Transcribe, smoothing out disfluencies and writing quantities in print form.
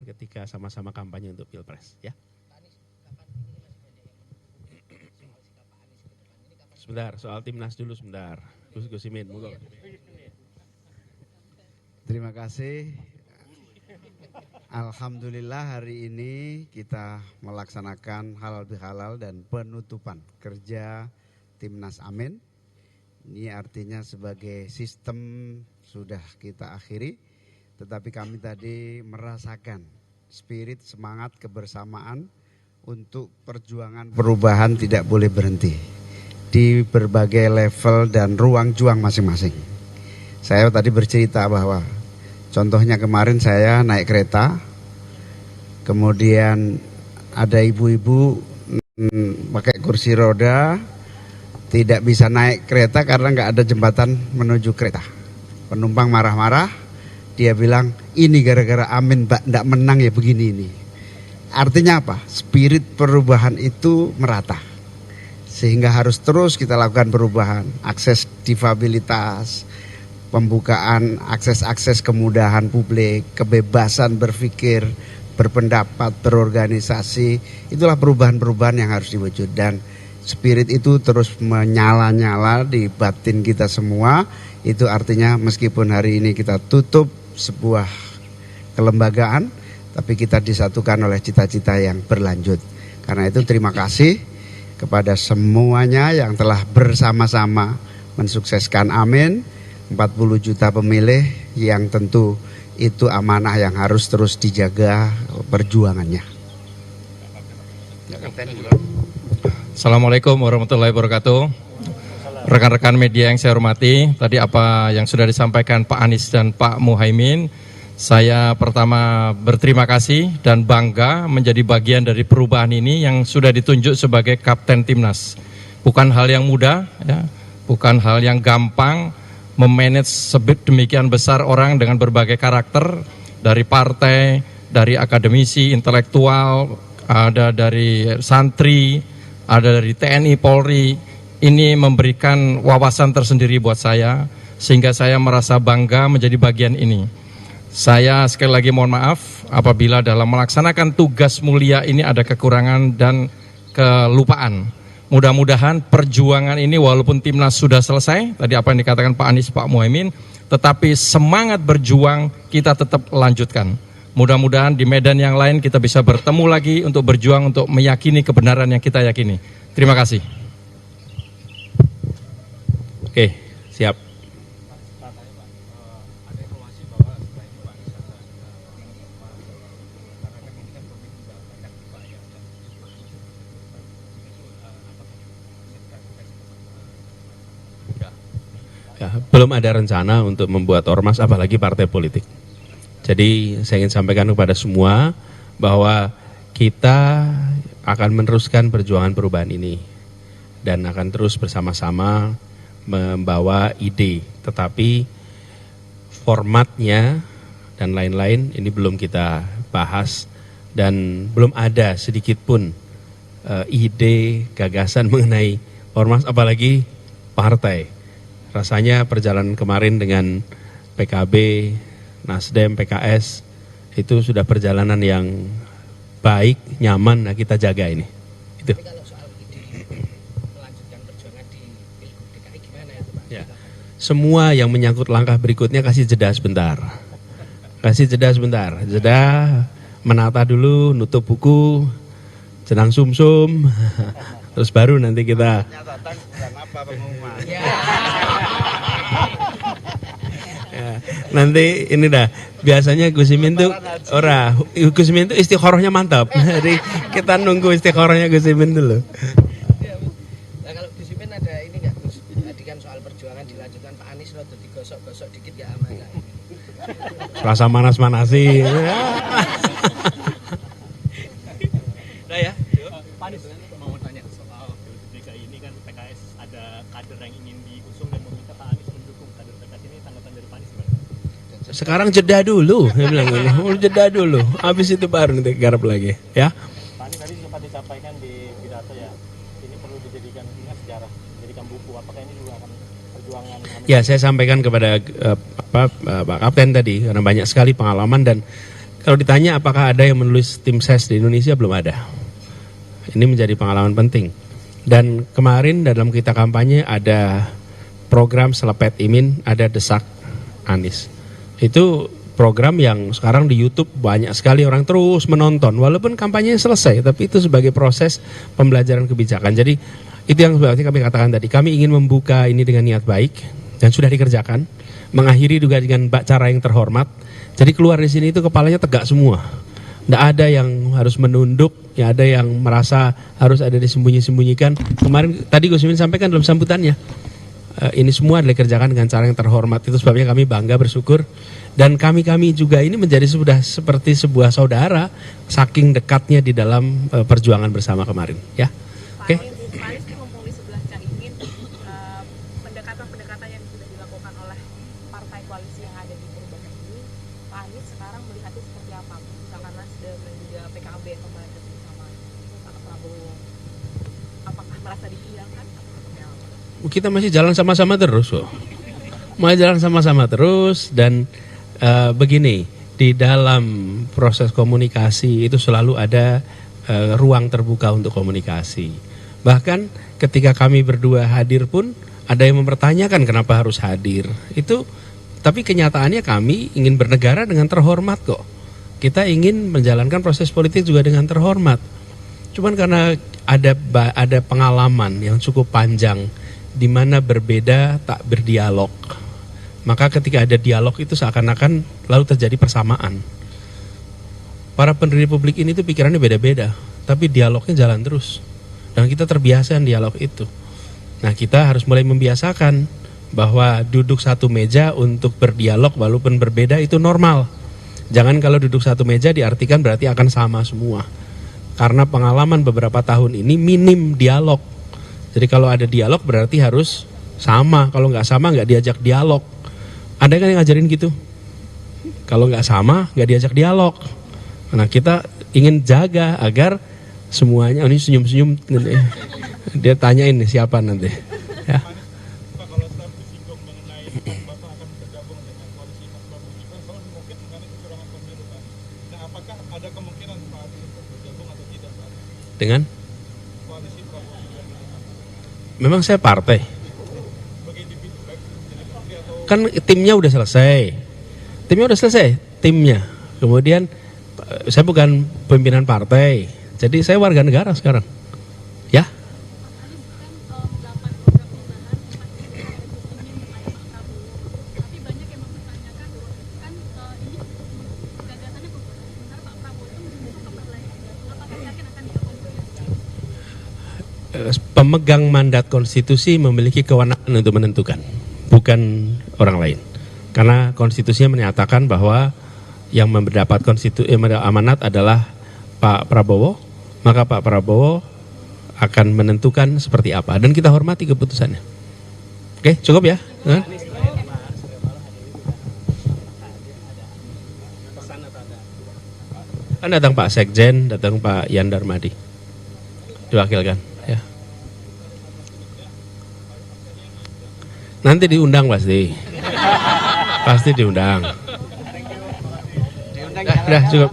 ketika sama-sama kampanye untuk Pilpres, ya. Sebentar, soal Timnas dulu sebentar. Gus Imin, monggo. Terima kasih. Alhamdulillah hari ini kita melaksanakan halal bihalal dan penutupan kerja Timnas Amin. Ini artinya sebagai sistem sudah kita akhiri, tetapi kami tadi merasakan spirit semangat kebersamaan untuk perjuangan perubahan tidak boleh berhenti di berbagai level dan ruang juang masing-masing. Saya tadi bercerita bahwa contohnya kemarin saya naik kereta, kemudian ada ibu-ibu pakai kursi roda, tidak bisa naik kereta karena nggak ada jembatan menuju kereta. Penumpang marah-marah, dia bilang ini gara-gara Amin Mbak nggak menang ya begini ini. Artinya apa? Spirit perubahan itu merata. Sehingga harus terus kita lakukan perubahan, akses difabilitas, pembukaan akses kemudahan publik, kebebasan berpikir, berpendapat, berorganisasi, itulah perubahan-perubahan yang harus diwujud. Dan spirit itu terus menyala-nyala di batin kita semua. Itu artinya meskipun hari ini kita tutup sebuah kelembagaan, tapi kita disatukan oleh cita-cita yang berlanjut. Karena itu terima kasih kepada semuanya yang telah bersama-sama mensukseskan Amin. 40 juta pemilih yang tentu itu amanah yang harus terus dijaga perjuangannya. Assalamualaikum warahmatullahi wabarakatuh. Rekan-rekan media yang saya hormati, tadi apa yang sudah disampaikan Pak Anies dan Pak Muhaimin, saya pertama berterima kasih dan bangga menjadi bagian dari perubahan ini yang sudah ditunjuk sebagai Kapten Timnas. Bukan hal yang mudah, ya, bukan hal yang gampang memanage demikian besar orang dengan berbagai karakter, dari partai, dari akademisi, intelektual, ada dari santri, ada dari TNI, Polri. Ini memberikan wawasan tersendiri buat saya, sehingga saya merasa bangga menjadi bagian ini. Saya sekali lagi mohon maaf apabila dalam melaksanakan tugas mulia ini ada kekurangan dan kelupaan. Mudah-mudahan perjuangan ini walaupun Timnas sudah selesai, tadi apa yang dikatakan Pak Anies, Pak Muhaimin, tetapi semangat berjuang kita tetap lanjutkan. Mudah-mudahan di medan yang lain kita bisa bertemu lagi untuk berjuang untuk meyakini kebenaran yang kita yakini. Terima kasih. Oke, siap. Ya, belum ada rencana untuk membuat ormas apalagi partai politik. Jadi saya ingin sampaikan kepada semua bahwa kita akan meneruskan perjuangan perubahan ini dan akan terus bersama-sama membawa ide. Tetapi formatnya dan lain-lain ini belum kita bahas dan belum ada sedikit pun ide, gagasan mengenai ormas apalagi partai. Rasanya perjalanan kemarin dengan PKB, Nasdem, PKS itu sudah perjalanan yang baik, nyaman, nah kita jaga ini. Itu. Tapi kalau soal ide melanjutkan perjuangan di Pilgub DKI gimana ya Pak? Ya. Semua yang menyangkut langkah berikutnya kasih jeda sebentar. Kasih jeda sebentar. Jeda, menata dulu, nutup buku, jenang sumsum, terus baru nanti kita. Ya, nanti ini dah biasanya Gus Imin tuh Gus Imin tuh istikharahnya mantap. Jadi kita nunggu istikharahnya Gus Imin dulu. Nah kalau Gus Imin ada ini nggak Gus? Tadi kan soal perjuangan dilanjutkan Pak Anies lo digosok-gosok dikit nggak aman nggak? Rasa manas-manasi. Nah ya, Pak Anies mau tanya soal Pilgub DKI ini kan PKS ada kader yang ingin diusung dan meminta Pak Anies mendukung kader PKS ini, tanggapan dari Pak Anies gimana? Sekarang jeda dulu, dia bilang gini, jeda dulu, habis itu baru nanti garap lagi, ya. Pak Anies tadi sempat disampaikan di pidato ya, ini perlu dijadikan sejarah, dijadikan buku. Apakah ini juga akan perjuangan? Ya, saya sampaikan kepada Pak Kapten tadi karena banyak sekali pengalaman dan Kalau ditanya apakah ada yang menulis tim ses di Indonesia, belum ada. Ini menjadi pengalaman penting. Dan kemarin dalam kita kampanye ada program Selepet Imin, ada Desak Anies. Itu program yang sekarang di YouTube banyak sekali orang terus menonton. Walaupun kampanye selesai, tapi itu sebagai proses pembelajaran kebijakan. Jadi itu yang sebenarnya kami katakan tadi. Kami ingin membuka ini dengan niat baik dan sudah dikerjakan. Mengakhiri juga dengan cara yang terhormat. Jadi keluar di sini itu kepalanya tegak semua. Tidak ada yang harus menunduk, ya ada yang merasa harus ada disembunyi-sembunyikan. Kemarin tadi Gus Imin sampaikan dalam sambutannya, ini semua adalah dikerjakan dengan cara yang terhormat. Itu sebabnya kami bangga, bersyukur. Dan kami juga ini menjadi sudah seperti sebuah saudara, saking dekatnya di dalam perjuangan bersama kemarin. Ya, oke. Pak Anies ini mumpung di sebelah Caimin, pendekatan-pendekatan yang sudah dilakukan oleh partai koalisi yang ada di perubahan ini, Pak Anies sekarang melihatnya seperti apa? Misalkan Nasdem dan juga PKB kemarin ketemu sama Pak Prabowo, apakah merasa dihiangan atau seperti apa? Kita masih jalan sama-sama terus kok. Masih jalan sama-sama terus dan begini, di dalam proses komunikasi itu selalu ada ruang terbuka untuk komunikasi. Bahkan ketika kami berdua hadir pun ada yang mempertanyakan kenapa harus hadir. Itu tapi kenyataannya kami ingin bernegara dengan terhormat kok. Kita ingin menjalankan proses politik juga dengan terhormat. Cuman karena ada pengalaman yang cukup panjang di mana berbeda tak berdialog. Maka ketika ada dialog itu seakan-akan lalu terjadi persamaan. Para pendiri publik ini tuh pikirannya beda-beda, tapi dialognya jalan terus. Dan kita terbiasa dialog itu. Nah, kita harus mulai membiasakan bahwa duduk satu meja untuk berdialog walaupun berbeda itu normal. Jangan kalau duduk satu meja diartikan berarti akan sama semua. Karena pengalaman beberapa tahun ini minim dialog. Jadi kalau ada dialog berarti harus sama. Kalau nggak sama nggak diajak dialog. Ada kan yang ngajarin gitu? Kalau nggak sama nggak diajak dialog. Nah kita ingin jaga agar semuanya, ini senyum-senyum, dia tanyain nih siapa nanti. Ya. Pak, kalau staf disinggung mengenai Bapak akan bergabung dengan koalisi Mas Prabowo Gibran, kalau mungkin mengenai kecurangan pemilu Pak. Nah, apakah ada kemungkinan Pak Anies untuk bergabung atau tidak Pak? Dengan? Koalisi Prabowo Gibran. Memang saya partai. Sebagai individu baik jadi menteri atau Kan timnya udah selesai. Timnya. Kemudian saya bukan pimpinan partai. Jadi saya warga negara sekarang. Ya. Pemegang mandat konstitusi memiliki kewenangan untuk menentukan, bukan orang lain. Karena konstitusinya menyatakan bahwa yang mendapat amanat adalah Pak Prabowo, maka Pak Prabowo akan menentukan seperti apa dan kita hormati keputusannya. Oke, cukup ya? Kan datang Pak Sekjen, datang Pak Yan Darmadi, diwakilkan. Ya. Nanti diundang pasti diundang. Udah cukup.